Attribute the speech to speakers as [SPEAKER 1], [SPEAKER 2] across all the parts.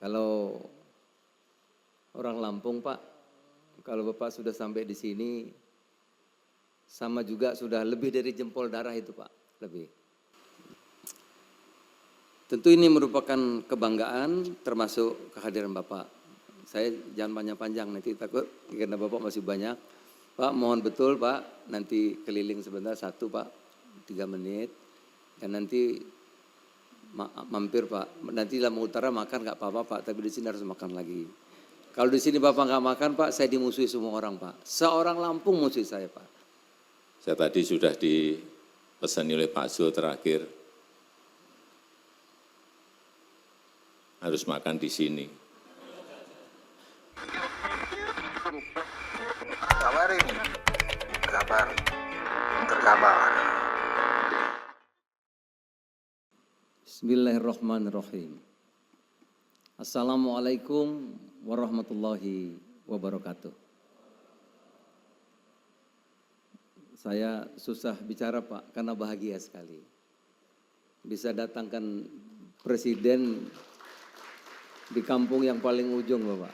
[SPEAKER 1] Kalau orang Lampung Pak, kalau Bapak sudah sampai di sini, sama juga sudah lebih dari jempol darah itu Pak, lebih. Tentu ini merupakan kebanggaan termasuk kehadiran Bapak. Saya jangan panjang-panjang nanti takut karena Bapak masih banyak. Pak mohon betul Pak, nanti keliling sebentar 1 Pak, 3 menit. Dan nanti mampir Pak, nanti Lampung Utara makan nggak apa-apa Pak, tapi di sini harus makan lagi. Kalau di sini Bapak nggak makan Pak, saya dimusuhi semua orang Pak. Seorang Lampung musuhi saya Pak.
[SPEAKER 2] Saya tadi sudah dipesani oleh Pak Zul terakhir, harus makan di sini.
[SPEAKER 3] Kabarin, kabar, terkabar.
[SPEAKER 1] Bismillahirrahmanirrahim. Assalamualaikum warahmatullahi wabarakatuh. Saya susah bicara Pak, karena bahagia sekali. Bisa datangkan presiden di kampung yang paling ujung Bapak.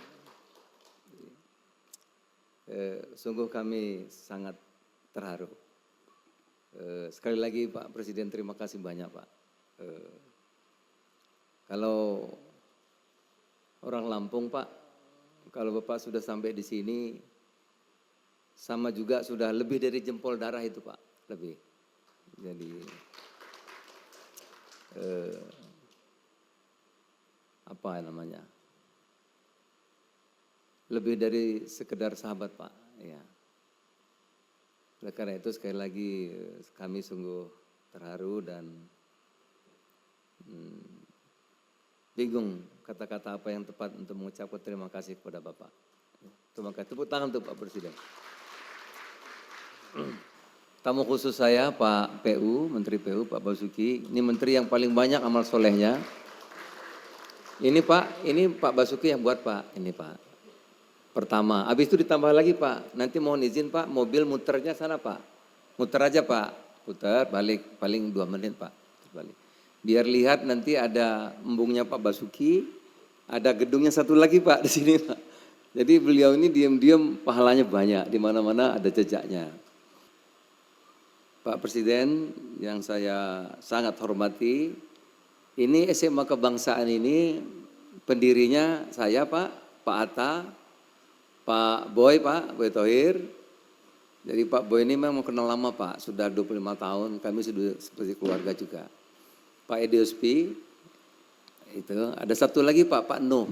[SPEAKER 1] Sungguh kami sangat terharu. Sekali lagi Pak Presiden, terima kasih banyak Pak. Kalau orang Lampung Pak, kalau Bapak sudah sampai di sini, sama juga sudah lebih dari jempol darah itu Pak, lebih. Jadi apa namanya? Lebih dari sekedar sahabat Pak, ya. Oleh karena itu sekali lagi kami sungguh terharu dan bingung kata-kata apa yang tepat untuk mengucapkan terima kasih kepada Bapak. Terima kasih. Tepuk tangan untuk Pak Presiden. Tamu khusus saya Pak PU, Menteri PU Pak Basuki. Ini menteri yang paling banyak amal solehnya. Ini Pak, ini Pak Basuki yang buat Pak, ini Pak. Pertama, habis itu ditambah lagi Pak, nanti mohon izin Pak, mobil muternya sana Pak. Muter aja Pak, putar balik, paling 2 menit Pak. Balik. Biar lihat nanti ada embungnya Pak Basuki, ada gedungnya satu lagi Pak di sini Pak. Jadi beliau ini diam-diam pahalanya banyak, di mana-mana ada jejaknya. Pak Presiden yang saya sangat hormati, ini SMA Kebangsaan ini pendirinya saya Pak Atta, Pak Boy Thohir. Jadi Pak Boy ini memang kenal lama Pak, sudah 25 tahun, kami sudah seperti keluarga juga. Pak Edi Uspi, itu ada satu lagi Pak Nuh.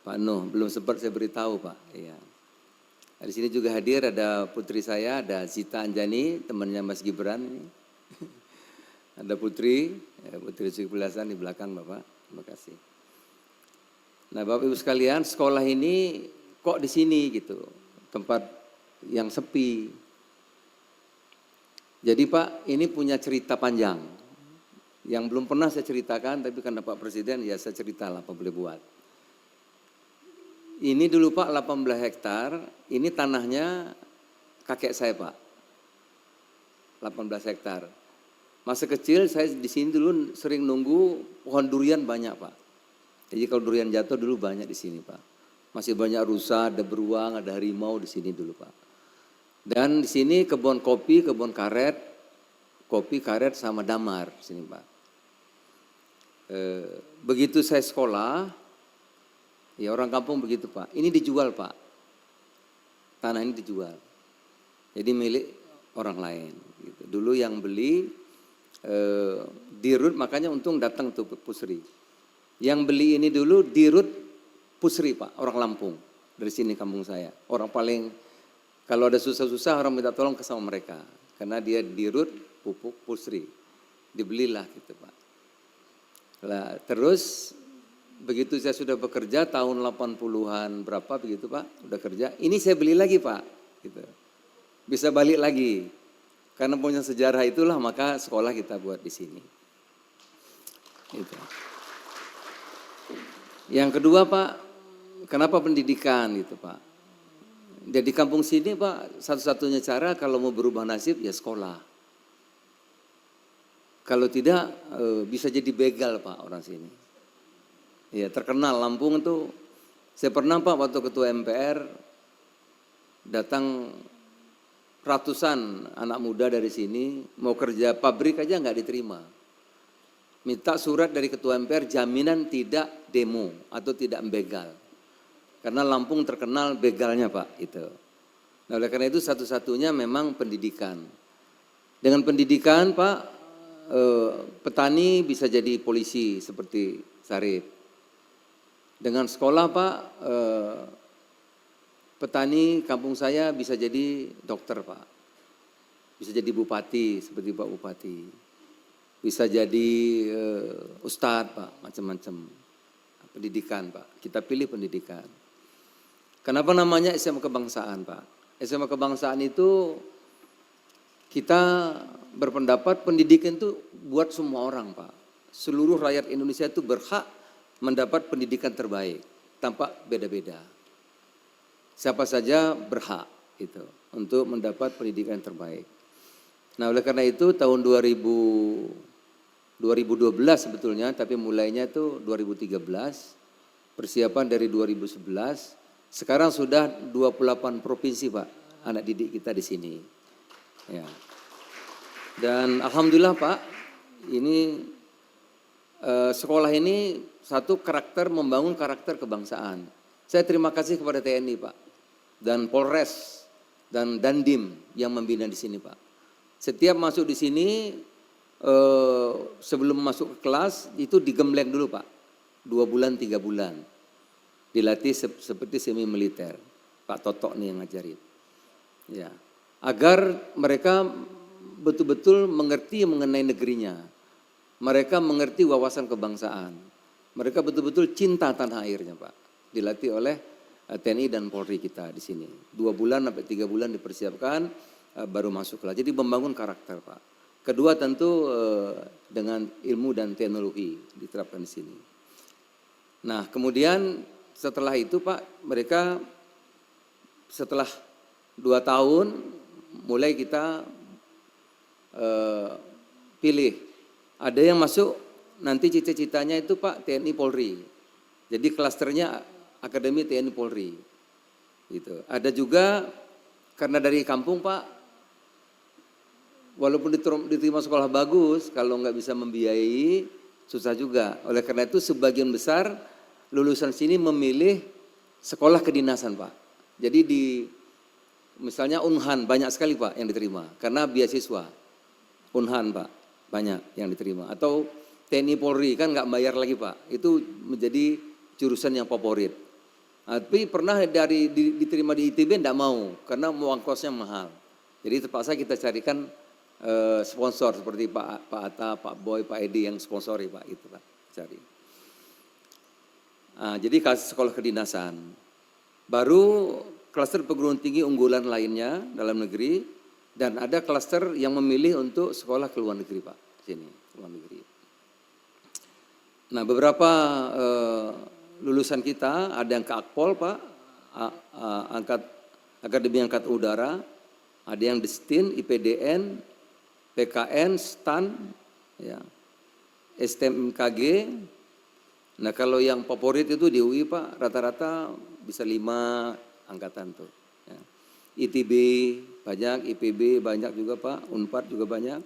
[SPEAKER 1] Pak Nuh, belum sempat saya beritahu Pak. Iya. Di sini juga hadir ada putri saya, ada Zita Anjani, temannya Mas Gibran ini. Ada Putri Zulkifli di belakang Bapak, terima kasih. Nah Bapak Ibu sekalian, sekolah ini kok di sini gitu, tempat yang sepi. Jadi Pak, ini punya cerita panjang, yang belum pernah saya ceritakan, tapi karena Pak Presiden ya saya ceritalah apa boleh buat. Ini dulu Pak 18 hektar, ini tanahnya kakek saya Pak, 18 hektar. Masa kecil saya di sini dulu sering nunggu pohon durian banyak Pak. Jadi kalau durian jatuh dulu banyak di sini Pak. Masih banyak rusa, ada beruang, ada harimau di sini dulu Pak. Dan di sini kebun kopi, kebun karet, kopi, karet sama damar di sini Pak. Begitu saya sekolah, ya orang kampung begitu Pak. Ini dijual Pak. Tanah ini dijual. Jadi milik orang lain. Gitu. Dulu yang beli Dirut, makanya untung datang tuh Pusri. Yang beli ini dulu Dirut Pusri Pak, orang Lampung. Dari sini kampung saya. Orang paling, kalau ada susah-susah orang minta tolong ke sama mereka. Karena dia Dirut Pupuk Pusri. Dibelilah gitu Pak. Nah, terus begitu saya sudah bekerja tahun 80-an berapa begitu Pak, udah kerja. Ini saya beli lagi Pak. Gitu. Bisa balik lagi. Karena punya sejarah itulah maka sekolah kita buat di sini. Gitu. Yang kedua Pak, kenapa pendidikan gitu Pak? Jadi kampung sini Pak, satu-satunya cara kalau mau berubah nasib ya sekolah. Kalau tidak bisa jadi begal Pak orang sini. Ya, terkenal Lampung itu. Saya pernah Pak waktu ketua MPR datang ratusan anak muda dari sini mau kerja pabrik aja nggak diterima. Minta surat dari ketua MPR jaminan tidak demo atau tidak begal. Karena Lampung terkenal begalnya Pak itu. Nah oleh karena itu satu-satunya memang pendidikan. Dengan pendidikan Pak, petani bisa jadi polisi seperti Sarip. Dengan sekolah Pak, petani kampung saya bisa jadi dokter Pak. Bisa jadi bupati seperti Pak Bupati. Bisa jadi ustadz Pak, macam-macam. Pendidikan Pak, kita pilih pendidikan. Kenapa namanya SMA Kebangsaan Pak? SMA Kebangsaan itu kita berpendapat pendidikan itu buat semua orang Pak. Seluruh rakyat Indonesia itu berhak mendapat pendidikan terbaik tanpa beda-beda. Siapa saja berhak itu untuk mendapat pendidikan terbaik. Nah oleh karena itu tahun 2012 sebetulnya, tapi mulainya itu 2013, persiapan dari 2011. Sekarang sudah 28 provinsi Pak, anak didik kita di sini. Ya. Dan alhamdulillah Pak, ini sekolah ini satu karakter membangun karakter kebangsaan. Saya terima kasih kepada TNI Pak, dan Polres, dan Dandim yang membina di sini Pak. Setiap masuk di sini, sebelum masuk ke kelas, itu digembleng dulu Pak. 2 bulan, 3 bulan. Dilatih seperti semi militer. Pak Totok nih yang ngajarin. Ya. Agar mereka betul-betul mengerti mengenai negerinya. Mereka mengerti wawasan kebangsaan. Mereka betul-betul cinta tanah airnya Pak. Dilatih oleh TNI dan Polri kita di sini. 2 bulan sampai 3 bulan dipersiapkan, baru masuk kelas. Jadi membangun karakter Pak. Kedua tentu dengan ilmu dan teknologi diterapkan di sini. Nah kemudian setelah itu Pak, mereka setelah 2 tahun mulai kita pilih. Ada yang masuk nanti cita-citanya itu Pak TNI Polri. Jadi klasternya Akademi TNI Polri. Gitu. Ada juga karena dari kampung Pak, walaupun diterima sekolah bagus, kalau nggak bisa membiayai susah juga. Oleh karena itu sebagian besar lulusan sini memilih sekolah kedinasan Pak. Jadi misalnya Unhan banyak sekali Pak yang diterima karena beasiswa. Unhan Pak banyak yang diterima. Atau TNI Polri kan nggak bayar lagi Pak. Itu menjadi jurusan yang favorit. Tapi pernah diterima di ITB enggak mau karena uang kosnya mahal. Jadi terpaksa kita carikan sponsor seperti Pak Atta, Pak Boy, Pak Edi yang sponsori Pak itu Pak cari. Nah, jadi sekolah kedinasan. Baru klaster perguruan tinggi unggulan lainnya dalam negeri dan ada klaster yang memilih untuk sekolah ke luar negeri Pak. Sini, luar negeri. Nah, beberapa lulusan kita ada yang ke Akpol Pak, Akademi Angkatan Udara, ada yang di STIN, IPDN, PKN, STAN, ya, STMKG. Nah kalau yang favorit itu di UI Pak, rata-rata bisa 5 angkatan tuh. Ya. ITB banyak, IPB banyak juga Pak, Unpad juga banyak.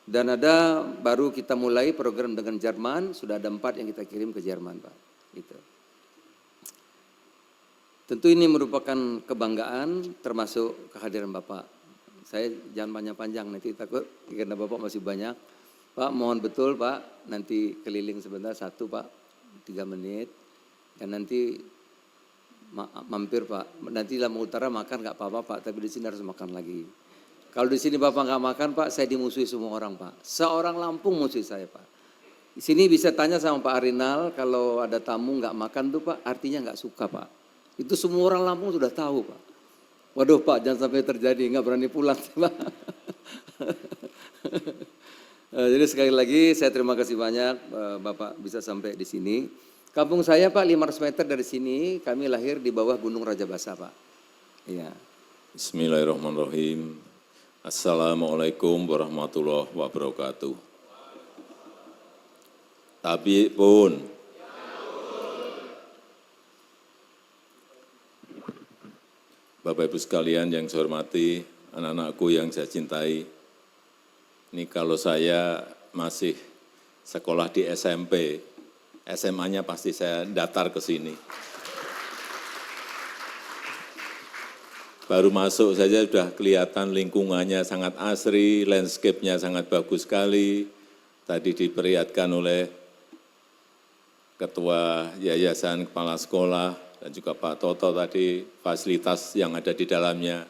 [SPEAKER 1] Dan ada baru kita mulai program dengan Jerman, sudah ada 4 yang kita kirim ke Jerman Pak. Gitu. Tentu ini merupakan kebanggaan termasuk kehadiran Bapak. Saya jangan panjang-panjang nanti takut karena Bapak masih banyak. Pak mohon betul Pak, nanti keliling sebentar 1 Pak, 3 menit. Dan nanti mampir Pak, nanti Lampung Utara makan gak apa-apa Pak, tapi di sini harus makan lagi. Kalau di sini Bapak gak makan Pak, saya dimusuhi semua orang Pak. Seorang Lampung musuhi saya Pak. Di sini bisa tanya sama Pak Arinal, kalau ada tamu gak makan tuh Pak, artinya gak suka Pak. Itu semua orang Lampung sudah tahu Pak. Waduh Pak, jangan sampai terjadi, gak berani pulang Pak. Jadi sekali lagi saya terima kasih banyak Bapak bisa sampai di sini. Kampung saya Pak 500 meter dari sini, kami lahir di bawah Gunung Rajabasa Pak. Iya.
[SPEAKER 2] Bismillahirrahmanirrahim. Assalamualaikum warahmatullahi wabarakatuh. Tapi pun Bapak Ibu sekalian yang saya hormati, anak-anakku yang saya cintai, ini kalau saya masih sekolah di SMP, SMA-nya pasti saya datar ke sini. Baru masuk saja sudah kelihatan lingkungannya sangat asri, landscape-nya sangat bagus sekali. Tadi diperlihatkan oleh Ketua Yayasan Kepala Sekolah dan juga Pak Toto tadi fasilitas yang ada di dalamnya.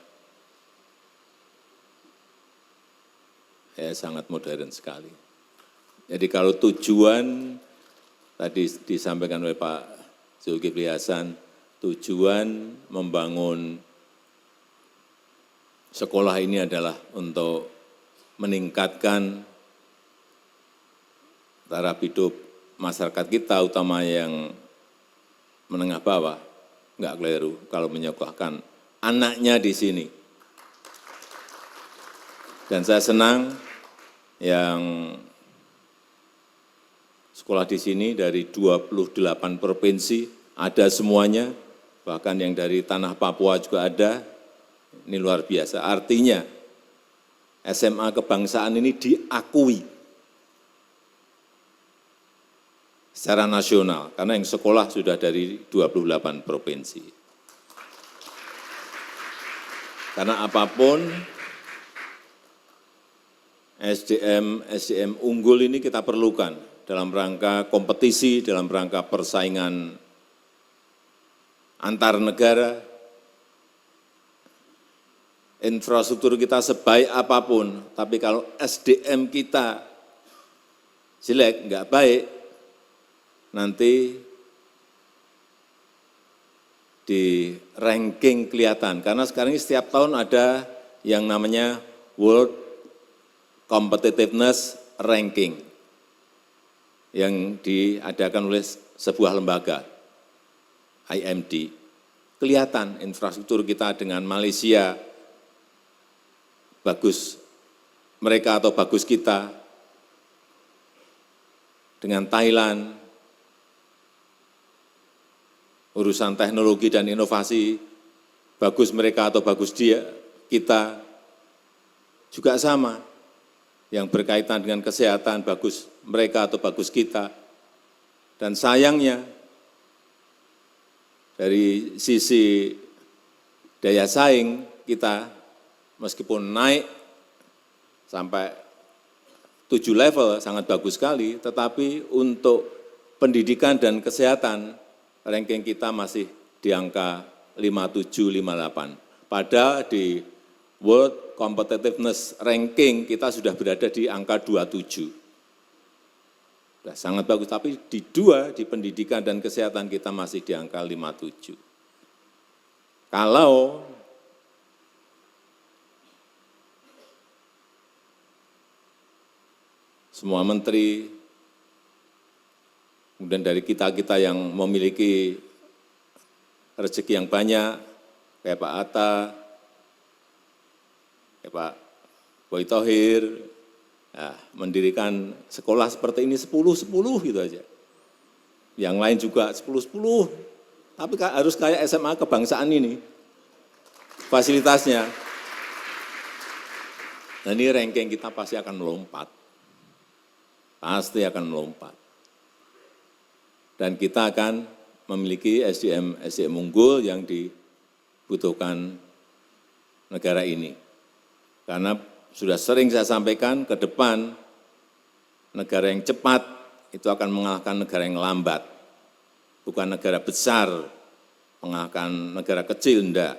[SPEAKER 2] Ya, sangat modern sekali. Jadi kalau tujuan tadi disampaikan oleh Pak Zulkifli Hasan, tujuan membangun sekolah ini adalah untuk meningkatkan taraf hidup masyarakat kita, utama yang menengah bawah, enggak keliru kalau menyekolahkan anaknya di sini. Dan saya senang yang sekolah di sini dari 28 provinsi, ada semuanya, bahkan yang dari tanah Papua juga ada. Ini luar biasa, artinya SMA kebangsaan ini diakui secara nasional, karena yang sekolah sudah dari 28 provinsi. Karena apapun, SDM unggul ini kita perlukan dalam rangka kompetisi, dalam rangka persaingan antar negara. Infrastruktur kita sebaik apapun, tapi kalau SDM kita jelek, enggak baik, nanti di ranking kelihatan. Karena sekarang ini setiap tahun ada yang namanya World Competitiveness Ranking yang diadakan oleh sebuah lembaga, IMD. Kelihatan infrastruktur kita dengan Malaysia, bagus mereka atau bagus kita, dengan Thailand, urusan teknologi dan inovasi, bagus mereka atau bagus dia, kita juga sama. Yang berkaitan dengan kesehatan, bagus mereka atau bagus kita. Dan sayangnya, dari sisi daya saing kita, meskipun naik sampai 7 level, sangat bagus sekali, tetapi untuk pendidikan dan kesehatan, ranking kita masih di angka 57, 58. Padahal di World Competitiveness Ranking kita sudah berada di angka 27. Sudah sangat bagus, tapi di di pendidikan dan kesehatan kita masih di angka 57. Kalau semua menteri, kemudian dari kita-kita yang memiliki rezeki yang banyak, kayak Pak Atta, kayak Pak Boy Thohir, nah, mendirikan sekolah seperti ini 10-10 gitu aja. Yang lain juga 10-10, tapi harus kayak SMA kebangsaan ini, fasilitasnya. Nah ini ranking kita pasti akan melompat. Pasti akan melompat. Dan kita akan memiliki SDM unggul yang dibutuhkan negara ini. Karena sudah sering saya sampaikan, ke depan negara yang cepat itu akan mengalahkan negara yang lambat. Bukan negara besar mengalahkan negara kecil, enggak.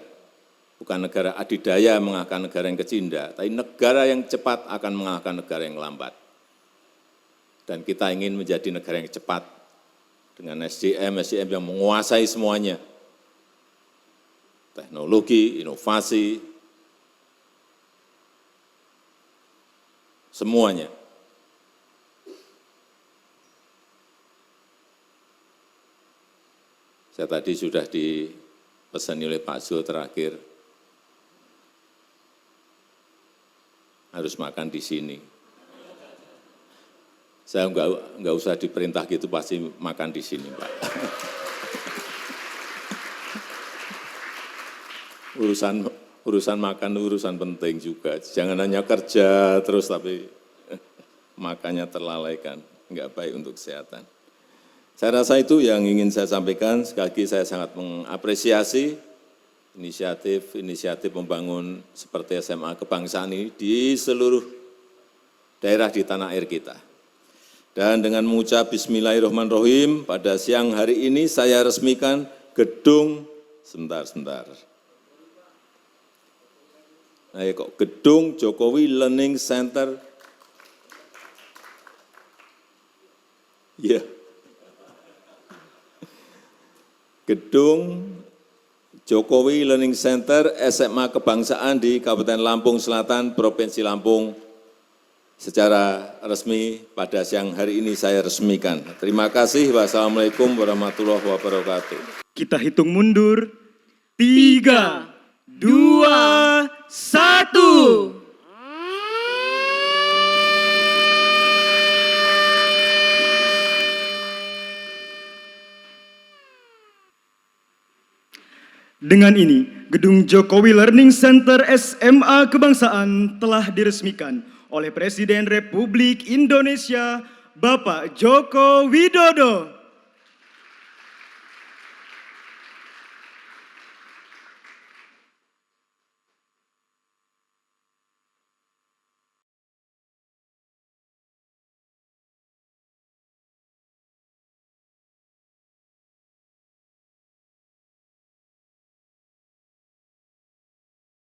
[SPEAKER 2] Bukan negara adidaya mengalahkan negara yang kecil, enggak. Tapi negara yang cepat akan mengalahkan negara yang lambat. Dan kita ingin menjadi negara yang cepat dengan SDM yang menguasai semuanya. Teknologi, inovasi, semuanya. Saya tadi sudah dipesani oleh Pak Zul terakhir, harus makan di sini. Saya enggak usah diperintah gitu, pasti makan di sini, Pak. urusan makan urusan penting juga. Jangan hanya kerja terus tapi makannya terlalaikan, enggak baik untuk kesehatan. Saya rasa itu yang ingin saya sampaikan. Sekali lagi saya sangat mengapresiasi inisiatif membangun seperti SMA Kebangsaan ini di seluruh daerah di tanah air kita. Dan dengan mengucap Bismillahirrahmanirrahim, pada siang hari ini saya resmikan gedung, sebentar. Nah, ya kok gedung Jokowi Learning Center. Ya. Gedung Jokowi Learning Center SMA Kebangsaan di Kabupaten Lampung Selatan, Provinsi Lampung, secara resmi pada siang hari ini saya resmikan. Terima kasih. Wassalamualaikum warahmatullahi wabarakatuh.
[SPEAKER 4] Kita hitung mundur. 3, 2, 1. Dengan ini, Gedung Jokowi Learning Center SMA Kebangsaan telah diresmikan oleh Presiden Republik Indonesia, Bapak Joko Widodo.